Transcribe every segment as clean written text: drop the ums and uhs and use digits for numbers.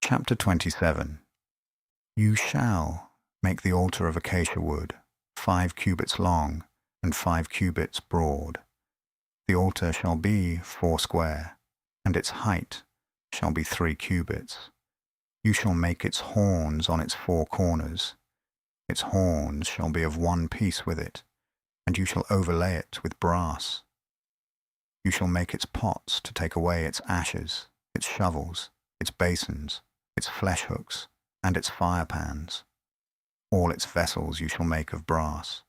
Chapter 27. You shall make the altar of acacia wood, 5 cubits long and 5 cubits broad. The altar shall be 4 square, and its height shall be 3 cubits. You shall make its horns on its 4 corners. Its horns shall be of one piece with it, and you shall overlay it with brass. You shall make its pots to take away its ashes, its shovels, its basins, its flesh hooks, and its fire pans. All its vessels you shall make of brass.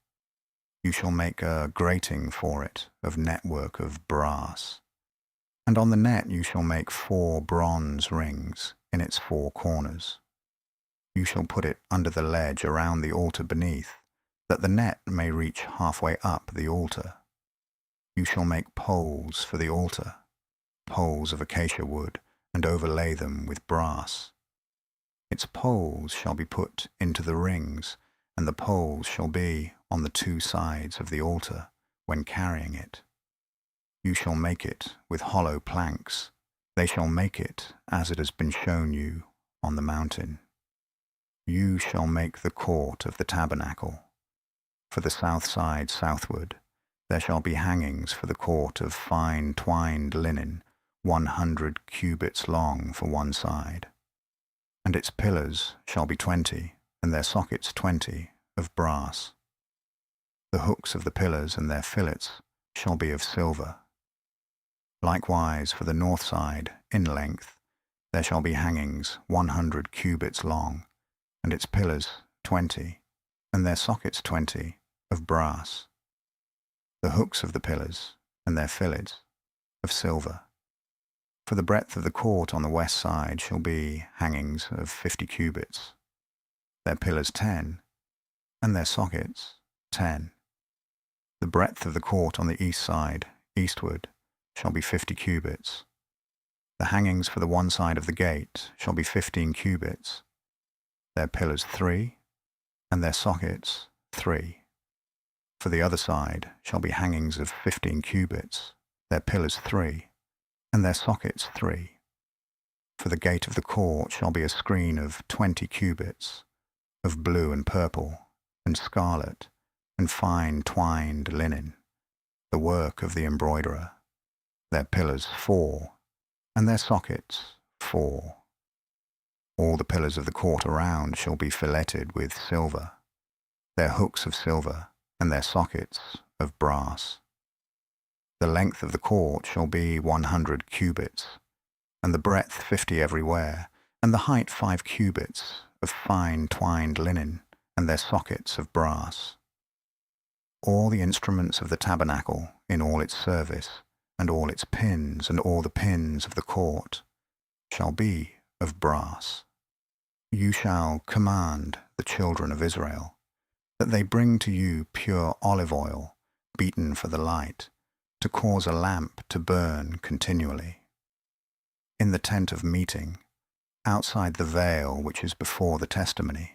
You shall make a grating for it of network of brass. And on the net you shall make 4 bronze rings in its 4 corners. You shall put it under the ledge around the altar beneath, that the net may reach halfway up the altar. You shall make poles for the altar, poles of acacia wood, and overlay them with brass. Its poles shall be put into the rings, and the poles shall be on the 2 sides of the altar when carrying it. You shall make it with hollow planks. They shall make it as it has been shown you on the mountain. You shall make the court of the tabernacle. For the south side southward, there shall be hangings for the court of fine twined linen, 100 cubits long for one side. And its pillars shall be 20, and their sockets 20, of brass. The hooks of the pillars and their fillets shall be of silver. Likewise for the north side, in length, there shall be hangings 100 cubits long, and its pillars 20, and their sockets 20, of brass. The hooks of the pillars and their fillets of silver. For the breadth of the court on the west side shall be hangings of 50 cubits, their pillars 10, and their sockets 10. The breadth of the court on the east side, eastward, shall be 50 cubits. The hangings for the one side of the gate shall be 15 cubits, their pillars 3, and their sockets 3. For the other side shall be hangings of 15 cubits, their pillars 3, and their sockets 3. For the gate of the court shall be a screen of 20 cubits, of blue and purple, and scarlet, and fine twined linen, the work of the embroiderer. Their pillars 4, and their sockets 4. All the pillars of the court around shall be filleted with silver, their hooks of silver, and their sockets of brass. The length of the court shall be 100 cubits, and the breadth 50 everywhere, and the height 5 cubits, of fine twined linen, and their sockets of brass. All the instruments of the tabernacle in all its service, and all its pins, and all the pins of the court, shall be of brass. You shall command the children of Israel, that they bring to you pure olive oil, beaten for the light, to cause a lamp to burn continually. In the tent of meeting, outside the veil which is before the testimony,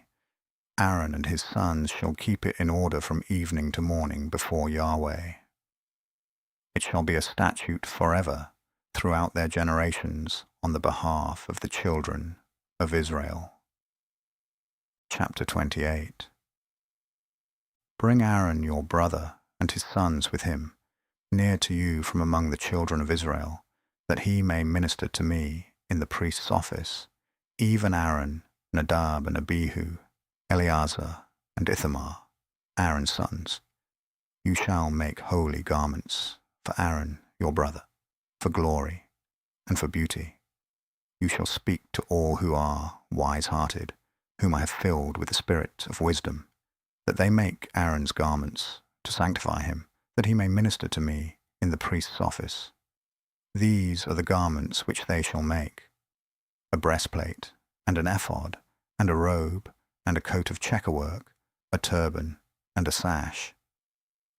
Aaron and his sons shall keep it in order from evening to morning before Yahweh. It shall be a statute forever throughout their generations on the behalf of the children of Israel. Chapter 28. Bring Aaron your brother and his sons with him near to you from among the children of Israel, that he may minister to me in the priest's office, even Aaron, Nadab and Abihu, Eleazar and Ithamar, Aaron's sons. You shall make holy garments for Aaron your brother, for glory and for beauty. You shall speak to all who are wise-hearted, whom I have filled with the spirit of wisdom, that they make Aaron's garments to sanctify him, that he may minister to me in the priest's office. These are the garments which they shall make: a breastplate, and an ephod, and a robe, and a coat of checkerwork, a turban, and a sash.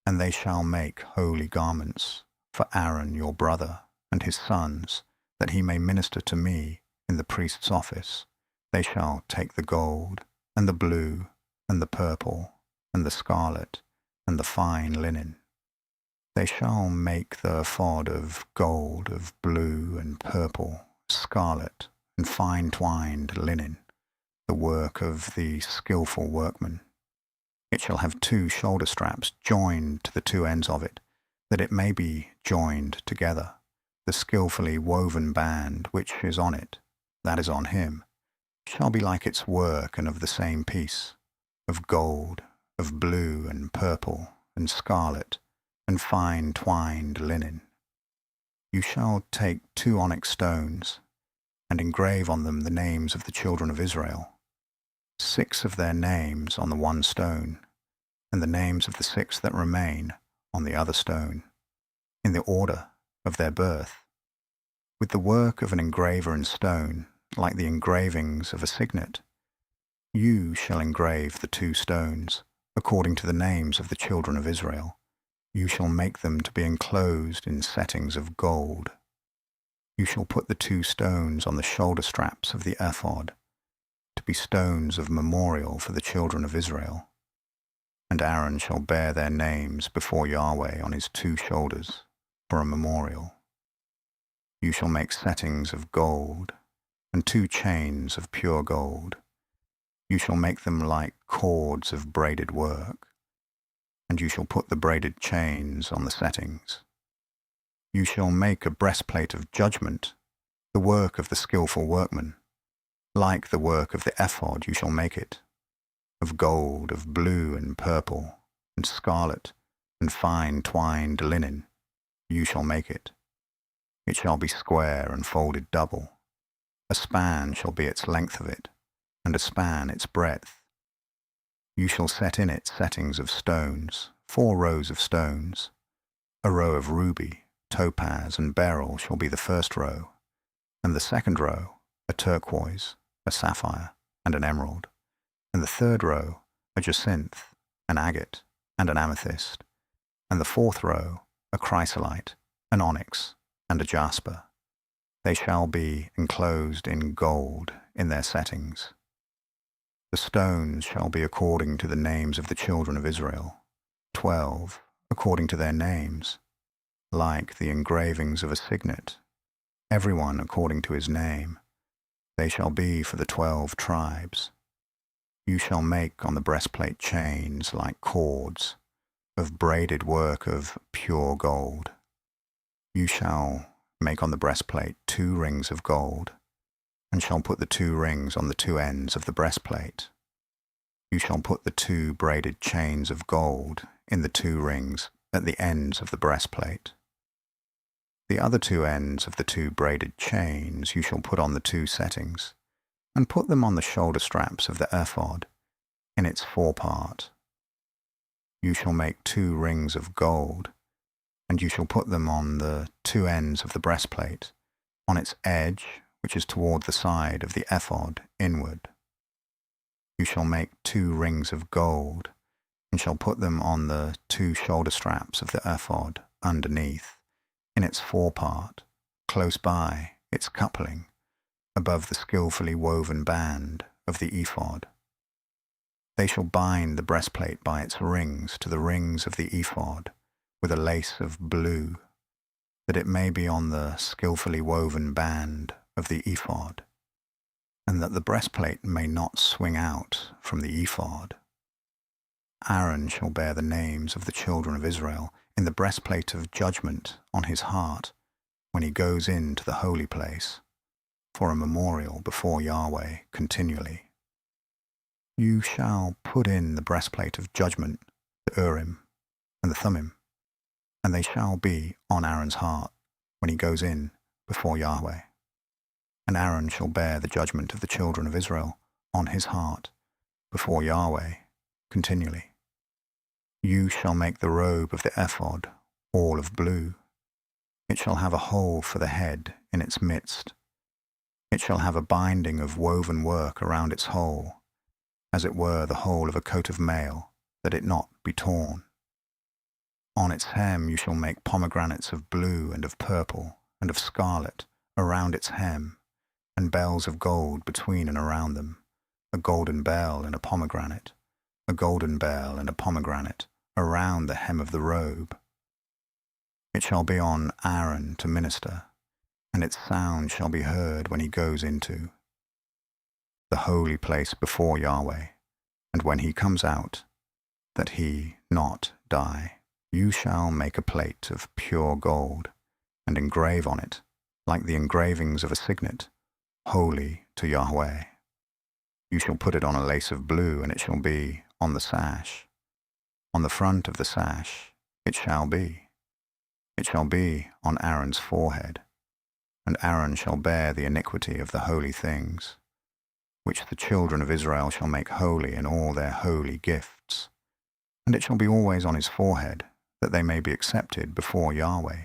And they shall make holy garments for Aaron your brother and his sons, that he may minister to me in the priest's office. They shall take the gold, and the blue, and the purple, and the scarlet, and the fine linen. They shall make the ephod of gold, of blue, and purple, scarlet, and fine-twined linen, the work of the skillful workman. It shall have 2 shoulder straps joined to the 2 ends of it, that it may be joined together. The skillfully woven band which is on it, that is on him, shall be like its work and of the same piece, of gold, of blue and purple and scarlet, and fine twined linen. You shall take 2 onyx stones, and engrave on them the names of the children of Israel, 6 of their names on the one stone, and the names of the 6 that remain on the other stone, in the order of their birth, with the work of an engraver in stone, like the engravings of a signet. You shall engrave the 2 stones, according to the names of the children of Israel. You shall make them to be enclosed in settings of gold. You shall put the 2 stones on the shoulder straps of the ephod, to be stones of memorial for the children of Israel. And Aaron shall bear their names before Yahweh on his 2 shoulders for a memorial. You shall make settings of gold, and 2 chains of pure gold. You shall make them like cords of braided work, and you shall put the braided chains on the settings. You shall make a breastplate of judgment, the work of the skillful workman. Like the work of the ephod you shall make it, of gold, of blue and purple, and scarlet, and fine twined linen. You shall make it. It shall be square and folded double. A span shall be its length of it, and a span its breadth. You shall set in it settings of stones, 4 rows of stones. A row of ruby, topaz, and beryl shall be the first row, and the second row a turquoise, a sapphire, and an emerald, and the third row a jacinth, an agate, and an amethyst, and the 4th row a chrysolite, an onyx, and a jasper. They shall be enclosed in gold in their settings. The stones shall be according to the names of the children of Israel, 12 according to their names, like the engravings of a signet, every one according to his name. They shall be for the 12 tribes. You shall make on the breastplate chains like cords, of braided work of pure gold. You shall make on the breastplate 2 rings of gold, and shall put the 2 rings on the 2 ends of the breastplate. You shall put the 2 braided chains of gold in the 2 rings at the ends of the breastplate. The other 2 ends of the 2 braided chains you shall put on the 2 settings, and put them on the shoulder straps of the ephod, in its forepart. You shall make 2 rings of gold, and you shall put them on the 2 ends of the breastplate, on its edge, which is toward the side of the ephod inward. You shall make 2 rings of gold, and shall put them on the 2 shoulder straps of the ephod underneath, in its forepart, close by its coupling, above the skillfully woven band of the ephod. They shall bind the breastplate by its rings to the rings of the ephod, with a lace of blue, that it may be on the skillfully woven band of the ephod, and that the breastplate may not swing out from the ephod. Aaron shall bear the names of the children of Israel in the breastplate of judgment on his heart when he goes into the holy place, for a memorial before Yahweh continually. You shall put in the breastplate of judgment, the Urim and the Thummim, and they shall be on Aaron's heart when he goes in before Yahweh. And Aaron shall bear the judgment of the children of Israel on his heart before Yahweh continually. You shall make the robe of the ephod all of blue. It shall have a hole for the head in its midst. It shall have a binding of woven work around its hole, as it were the hole of a coat of mail, that it not be torn. On its hem you shall make pomegranates of blue and of purple and of scarlet around its hem, and bells of gold between and around them, a golden bell and a pomegranate, a golden bell and a pomegranate around the hem of the robe. It shall be on Aaron to minister. and its sound shall be heard when he goes into the holy place before Yahweh, and when he comes out, that he not die. You shall make a plate of pure gold, and engrave on it, like the engravings of a signet, holy to Yahweh. You shall put it on a lace of blue, and it shall be on the sash. On the front of the sash it shall be. It shall be on Aaron's forehead, and Aaron shall bear the iniquity of the holy things, which the children of Israel shall make holy in all their holy gifts. And it shall be always on his forehead, that they may be accepted before Yahweh.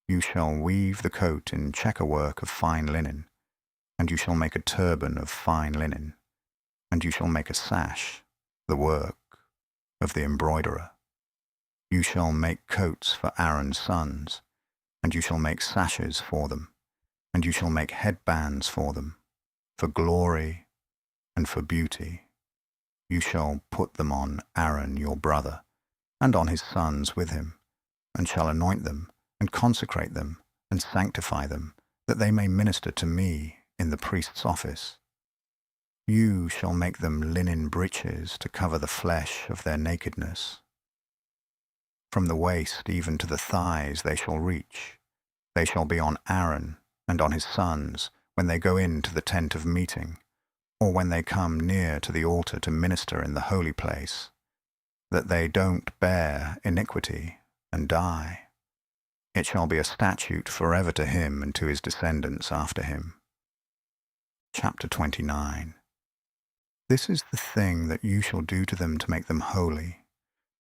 You shall weave the coat in checker work of fine linen, and you shall make a turban of fine linen, and you shall make a sash, the work of the embroiderer. You shall make coats for Aaron's sons, and you shall make sashes for them, and you shall make headbands for them, for glory and for beauty. You shall put them on Aaron your brother, and on his sons with him, and shall anoint them, and consecrate them, and sanctify them, that they may minister to me in the priest's office. You shall make them linen breeches to cover the flesh of their nakedness. From the waist even to the thighs they shall reach. They shall be on Aaron and on his sons when they go into the tent of meeting, or when they come near to the altar to minister in the holy place, that they don't bear iniquity and die. It shall be a statute forever to him and to his descendants after him. Chapter 29. This is the thing that you shall do to them to make them holy,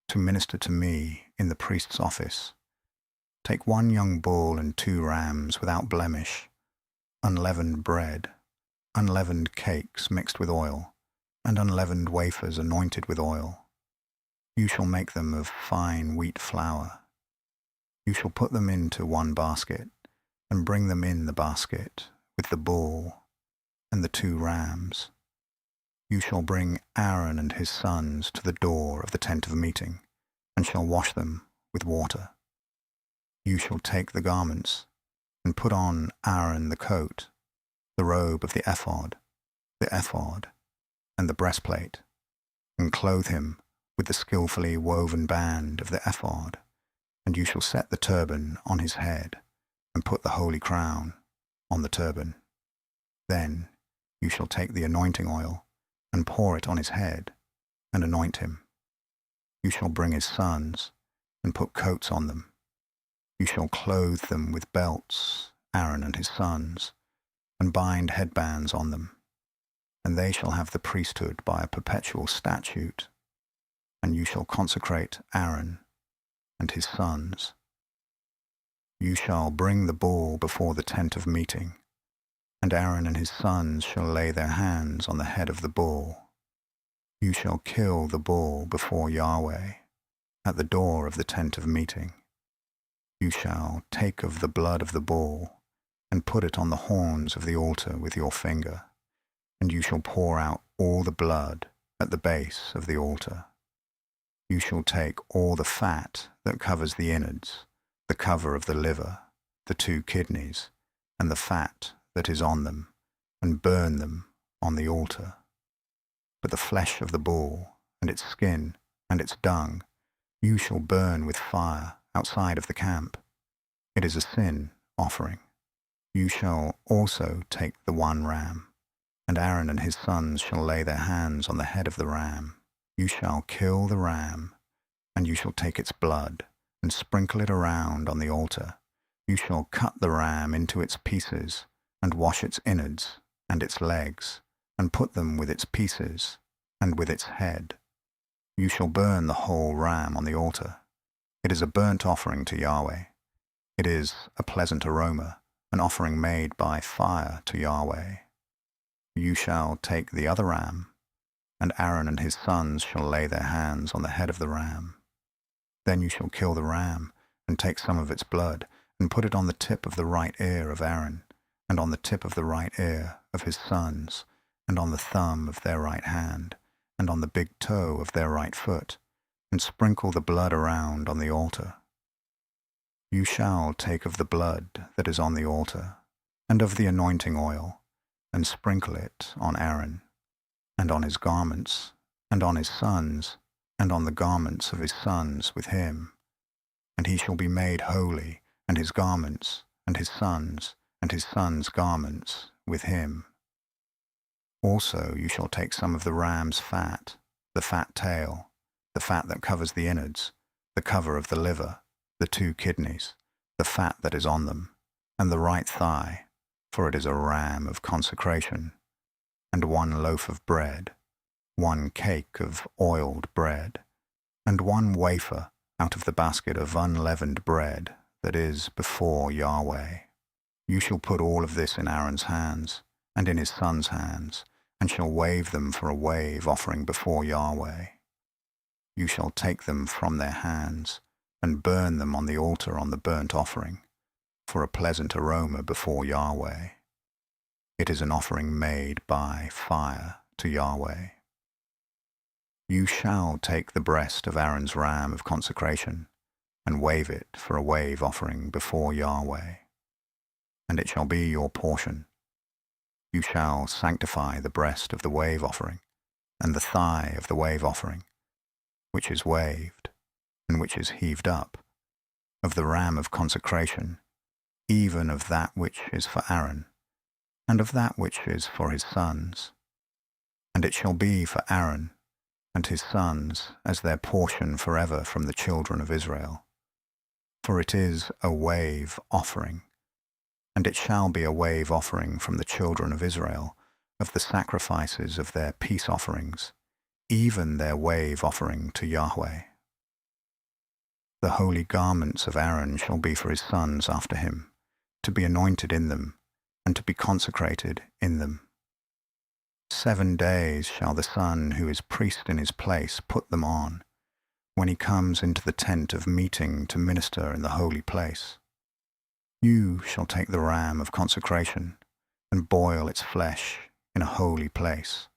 to minister to me in the priest's office. Take 1 young bull and 2 rams without blemish, unleavened bread, unleavened cakes mixed with oil, and unleavened wafers anointed with oil. You shall make them of fine wheat flour. You shall put them into 1 basket, and bring them in the basket with the bull and the 2 rams. You shall bring Aaron and his sons to the door of the tent of meeting, and shall wash them with water. You shall take the garments, and put on Aaron the coat, the robe of the ephod, and the breastplate, and clothe him with the skillfully woven band of the ephod. And you shall set the turban on his head, and put the holy crown on the turban. Then you shall take the anointing oil, and pour it on his head, and anoint him. You shall bring his sons, and put coats on them. You shall clothe them with belts, Aaron and his sons, and bind headbands on them. And they shall have the priesthood by a perpetual statute. And you shall consecrate Aaron and his sons. You shall bring the bull before the tent of meeting, and Aaron and his sons shall lay their hands on the head of the bull. You shall kill the bull before Yahweh at the door of the tent of meeting. You shall take of the blood of the bull, and put it on the horns of the altar with your finger, and you shall pour out all the blood at the base of the altar. You shall take all the fat that covers the innards, the cover of the liver, the 2 kidneys, and the fat that is on them, and burn them on the altar. But the flesh of the bull, and its skin, and its dung, you shall burn with fire outside of the camp. It is a sin offering. You shall also take the 1 ram, and Aaron and his sons shall lay their hands on the head of the ram. You shall kill the ram, and you shall take its blood, and sprinkle it around on the altar. You shall cut the ram into its pieces, and wash its innards and its legs, and put them with its pieces, and with its head. You shall burn the whole ram on the altar. It is a burnt offering to Yahweh. It is a pleasant aroma, an offering made by fire to Yahweh. You shall take the other ram, and Aaron and his sons shall lay their hands on the head of the ram. Then you shall kill the ram, and take some of its blood, and put it on the tip of the right ear of Aaron, and on the tip of the right ear of his sons, and on the thumb of their right hand, and on the big toe of their right foot, and sprinkle the blood around on the altar. You shall take of the blood that is on the altar, and of the anointing oil, and sprinkle it on Aaron, and on his garments, and on his sons, and on the garments of his sons with him. And he shall be made holy, and his garments, and his sons' garments with him. Also you shall take some of the ram's fat, the fat tail, the fat that covers the innards, the cover of the liver, the 2 kidneys, the fat that is on them, and the right thigh, for it is a ram of consecration, and 1 loaf of bread, 1 cake of oiled bread, and 1 wafer out of the basket of unleavened bread that is before Yahweh. You shall put all of this in Aaron's hands, and in his sons' hands, and shall wave them for a wave offering before Yahweh. You shall take them from their hands, and burn them on the altar on the burnt offering, for a pleasant aroma before Yahweh. It is an offering made by fire to Yahweh. You shall take the breast of Aaron's ram of consecration, and wave it for a wave offering before Yahweh. And it shall be your portion. You shall sanctify the breast of the wave offering, and the thigh of the wave offering, which is waved, and which is heaved up, of the ram of consecration, even of that which is for Aaron, and of that which is for his sons. And it shall be for Aaron and his sons as their portion forever from the children of Israel. For it is a wave offering, and it shall be a wave offering from the children of Israel of the sacrifices of their peace offerings, even their wave offering to Yahweh. The holy garments of Aaron shall be for his sons after him, to be anointed in them, and to be consecrated in them. 7 days shall the son who is priest in his place put them on, when he comes into the tent of meeting to minister in the holy place. You shall take the ram of consecration, and boil its flesh in a holy place.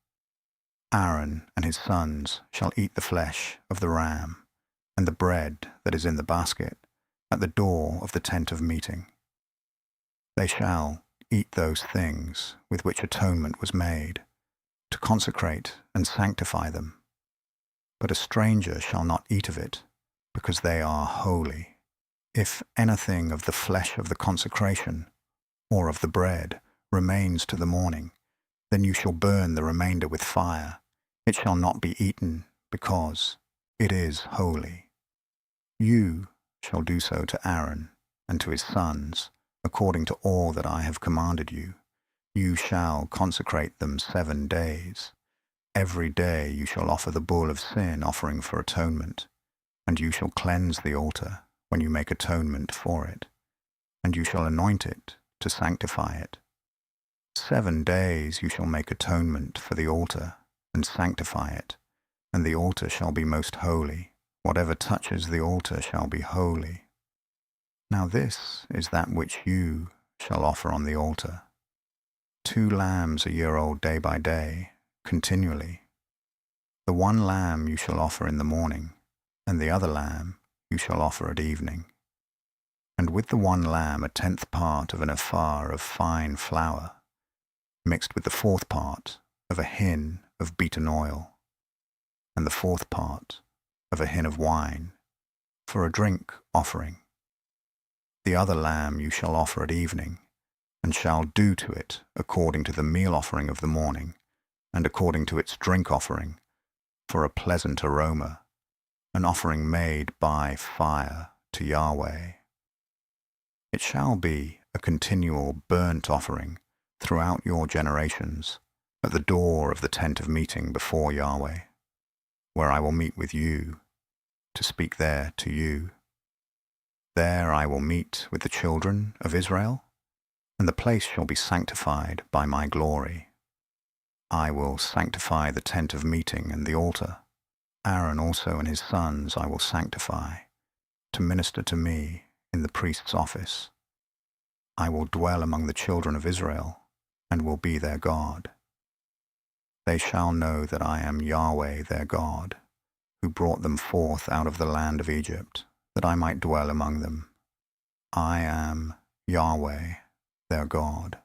Aaron and his sons shall eat the flesh of the ram, and the bread that is in the basket, at the door of the tent of meeting. They shall eat those things with which atonement was made, to consecrate and sanctify them. But a stranger shall not eat of it, because they are holy. If anything of the flesh of the consecration, or of the bread, remains to the morning, then you shall burn the remainder with fire. It shall not be eaten, because it is holy. You shall do so to Aaron and to his sons, according to all that I have commanded you. You shall consecrate them 7 days. Every day you shall offer the bull of sin offering for atonement, and you shall cleanse the altar when you make atonement for it, and you shall anoint it to sanctify it. 7 days you shall make atonement for the altar and sanctify it, and the altar shall be most holy. Whatever touches the altar shall be holy. Now this is that which you shall offer on the altar: 2 lambs a year old day by day, continually. The 1 lamb you shall offer in the morning, and the other lamb you shall offer at evening. And with the 1 lamb 1/10 part of an ephah of fine flour, mixed with the 4th part of a hin of beaten oil, and the 4th part of a hin of wine, for a drink offering. The other lamb you shall offer at evening, and shall do to it according to the meal offering of the morning, and according to its drink offering, for a pleasant aroma, an offering made by fire to Yahweh. It shall be a continual burnt offering throughout your generations, at the door of the tent of meeting before Yahweh, where I will meet with you, to speak there to you. There I will meet with the children of Israel, and the place shall be sanctified by my glory. I will sanctify the tent of meeting and the altar. Aaron also and his sons I will sanctify, to minister to me in the priest's office. I will dwell among the children of Israel, and will be their God. They shall know that I am Yahweh their God, who brought them forth out of the land of Egypt, that I might dwell among them. I am Yahweh, their God.